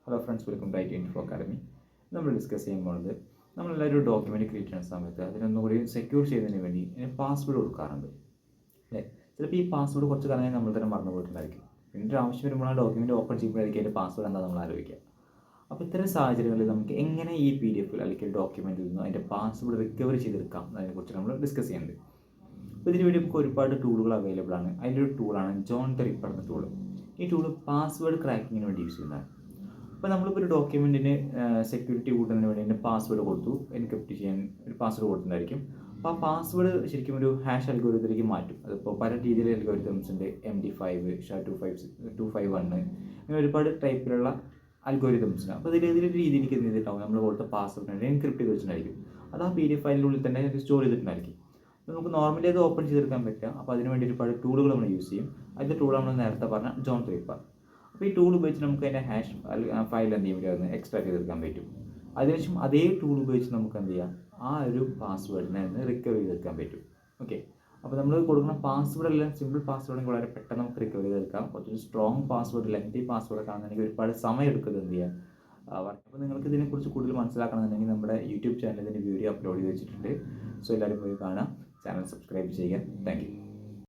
Hello friends, welcome to IT24 academy. നമ്മൾ discuss ചെയ്യാൻ പോകുന്നത് നമ്മളെല്ലാവരും ഒരു ഡോക്യുമെൻറ്റ് ക്രിയേറ്റ് ചെയ്യുന്ന സമയത്ത് അതിനൊന്നുകൂടി സെക്യൂർ ചെയ്യുന്നതിന് വേണ്ടി അതിന് പാസ്വേഡ് കൊടുക്കാറുണ്ട് അല്ലേ. ചിലപ്പോൾ ഈ പാസ്വേഡ് കുറച്ച് കാലമായി നമ്മൾ തന്നെ മറന്നു പോയിട്ടുണ്ടായിരിക്കും. പിന്നെ ഒരു ആവശ്യം വരുമ്പോൾ ആ ഡോക്യുമെൻറ്റ് ഓപ്പൺ ചെയ്യുമ്പോഴായിരിക്കും അതിൻ്റെ പാസ്വേഡ് എന്താ നമ്മൾ ആലോചിക്കുക. അപ്പോൾ ഇത്തരം സാഹചര്യങ്ങളിൽ നമുക്ക് എങ്ങനെ ഈ PDF അല്ലെങ്കിൽ ഡോക്യുമെൻറ്റിൽ നിന്ന് അതിൻ്റെ പാസ്വേഡ് റിക്കവർ ചെയ്തെടുക്കാം എന്നതിനെക്കുറിച്ച് നമ്മൾ ഡിസ്കസ് ചെയ്യുന്നുണ്ട്. അപ്പോൾ ഇതിന് വേണ്ടി നമുക്ക് ഒരുപാട് ടൂളുകൾ അവൈലബിൾ ആണ്. അതിലൊരു ടൂളാണ് ജോൺ ദ റിപ്പർ എന്ന ടൂൾ. ഈ ടൂൾ പാസ്വേഡ് ക്രാക്കിങ്ങിന് വേണ്ടി യൂസ് ചെയ്യുന്നതാണ്. അപ്പോൾ നമ്മളിപ്പോൾ ഒരു ഡോക്യുമെൻറ്റിന് സെക്യൂരിറ്റി കൂട്ടുന്നതിന് വേണ്ടി അതിൻ്റെ പാസ്വേഡ് കൊടുത്തു, എൻക്രിപ്റ്റ് ചെയ്യാൻ ഒരു പാസ്വേഡ് കൊടുത്തിട്ടുണ്ടായിരിക്കും. അപ്പോൾ ആ പാസ്വേഡ് ശരിക്കും ഒരു ഹാഷ് അൽഗോരിതത്തിലേക്ക് മാറ്റും. അതിപ്പോൾ പല രീതിയിലുള്ള അൽഗോരിതംസ് ഉണ്ട്. MD5, SHA-251 അങ്ങനെ ഒരുപാട് ടൈപ്പിലുള്ള അൽഗോരിതംസ്. അപ്പോൾ ഇതിൽ ഏതൊരു രീതിയിലേക്ക് എന്ത് ചെയ്തിട്ടുണ്ടാവും, നമ്മൾ കൊടുത്ത പാസ്വേഡിനെ എൻക്രിപ്റ്റ് ചെയ്ത് വെച്ചിട്ടുണ്ടായിരിക്കും. അത് ആ PDF ഫയലിനുള്ളിൽ തന്നെ സ്റ്റോർ ചെയ്തിട്ടുണ്ടായിരിക്കും. നമുക്ക് നോർമലി അത് ഓപ്പൺ ചെയ്തെടുക്കാൻ പറ്റുക. അപ്പോൾ അതിന് വേണ്ടി ഒരുപാട് ടൂളുകൾ നമ്മൾ യൂസ് ചെയ്യും. അതിൻ്റെ ടൂൾ നമ്മൾ നേരത്തെ പറഞ്ഞ ജോൺ റിപ്പർ. അപ്പോൾ ഈ ടൂൾ ഉപയോഗിച്ച് നമുക്ക് അതിൻ്റെ ഹാഷ് ഫയൽ എന്ത് ചെയ്യാൻ പറ്റും, എക്സ്ട്രാക്ട് ചെയ്തെടുക്കാൻ പറ്റും. അതിനുശേഷം അതേ ടൂൾ ഉപയോഗിച്ച് നമുക്ക് എന്ത് ചെയ്യാം, ആ ഒരു പാസ്വേഡിനെ റിക്കവർ ചെയ്തെടുക്കാൻ പറ്റും. ഓക്കെ, അപ്പോൾ നമ്മൾ കൊടുക്കുന്ന പാസ്വേഡ് എല്ലാം സിമ്പിൾ പാസ്വേഡെങ്കിൽ വളരെ പെട്ടെന്ന് നമുക്ക് റിക്കവർ ചെയ്തെടുക്കാം. കുറച്ചൊരു സ്ട്രോങ് പാസ്വേഡ്, ലെങ്തി പാസ്വേഡ് കാണുന്നുണ്ടെങ്കിൽ ഒരുപാട് സമയം എടുക്കുന്നത് എന്ത് ചെയ്യാം. അപ്പോൾ നിങ്ങൾക്ക് ഇതിനെക്കുറിച്ച് കൂടുതൽ മനസ്സിലാക്കണമെന്നുണ്ടെങ്കിൽ നമ്മുടെ യൂട്യൂബ് ചാനലിൽ ഇതിൻ്റെ വീഡിയോ അപ്ലോഡ് ചെയ്ത് വെച്ചിട്ടുണ്ട്. സോ എല്ലാവരും പോയി കാണാം, ചാനൽ സബ്സ്ക്രൈബ് ചെയ്യുക. Thank you.